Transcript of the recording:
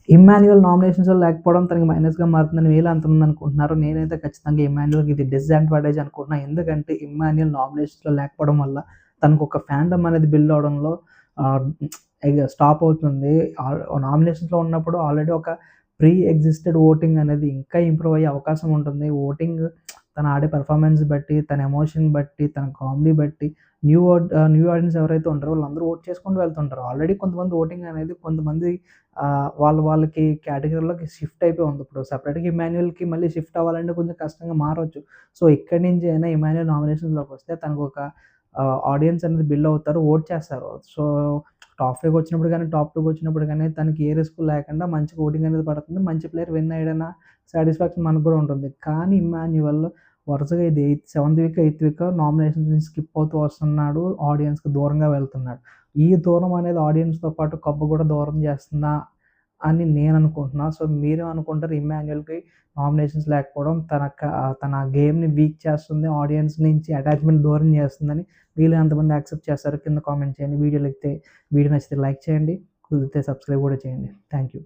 ఇమ్మాన్యుయల్ నామినేషన్స్‌లో లేకపోవడం తనకి మైనస్‌గా మారుతుందని మీలో ఎంతమంది అనుకుంటున్నారు? నేనైతే ఖచ్చితంగా ఇమ్మాన్యుయల్‌కి ఇది డిసడ్వాంటేజ్ అనుకుంటున్నా. ఎందుకంటే ఇమ్మాన్యుయల్ నామినేషన్స్‌లో లేకపోవడం వల్ల తనకొక ఫ్యాండమ్ అనేది బిల్డ్ అవ్వడంలో ఆహ్, ఇగ స్టాప్ అవుతుంది. నామినేషన్స్‌లో ఉన్నప్పుడు ఆల్రెడీ ఒక ప్రీ ఎగ్జిస్టెడ్ ఓటింగ్ అనేది ఇంకా ఇంప్రూవ్ అయ్యే అవకాశం ఉంటుంది. ఓటింగ్ తను ఆడే పెర్ఫార్మన్స్ బట్టి, తన ఎమోషన్ బట్టి, తన కామెడీ బట్టి న్యూ ఆడియన్స్ ఎవరైతే ఉంటారో వాళ్ళందరూ ఓట్ చేసుకుంటూ వెళ్తుంటారు. ఆల్రెడీ కొంతమంది ఓటింగ్ అనేది కొంతమంది వాళ్ళకి కేటగిరీలోకి షిఫ్ట్ అయిపోయి ఉంది. ఇప్పుడు సెపరేట్‌గా ఇమ్మాన్యుయల్‌కి మళ్ళీ షిఫ్ట్ అవ్వాలంటే కొంచెం కష్టంగా మారొచ్చు. సో, ఇక్కడి నుంచి అయినా ఇమ్మాన్యుయల్ నామినేషన్స్‌లోకొస్తే తనకొక ఆడియన్స్ అనేది బిల్డ్ అవుతారు. ఓట్ చేస్తారు. సో, టాప్ 5 వచ్చినప్పుడు గానీ, టాప్ 2 వచ్చినప్పుడు గానీ తనకి ఏ రిస్క్ లేకుండా మంచిగా ఓటింగ్ అనేది పడుతుంది. మంచి ప్లేయర్ విన్ అయ్యాడన్న సాటిస్ఫాక్షన్ మనకు కూడా ఉంటుంది. కానీ ఇమ్మాన్యుయల్ వరుసగా ఇది seventh week, eighth week nominations నుంచి స్కిప్ అవుతూ వస్తున్నాడు. ఆడియన్స్‌కి దూరంగా వెళ్తున్నాడు. ఈ దూరం అనేది ఆడియన్స్‌తో పాటు కప్ కూడా దూరం చేస్తుందా అని నేననుకుంటున్నా. సో, మీరేమనుకుంటారు? ఇమ్మాన్యుయల్‌కి నామినేషన్స్ లేకపోవడం తన గేమ్‌ని వీక్ చేస్తుంది. ఆడియన్స్ నుంచి అటాచ్‌మెంట్ దూరం చేస్తుందని మీలో ఎంతమంది యాక్సెప్ట్ చేస్తారో కింద కామెంట్ చేయండి. వీడియో నచ్చితే లైక్ చేయండి. కుదిరితే సబ్స్క్రైబ్ కూడా చేయండి. Thank you.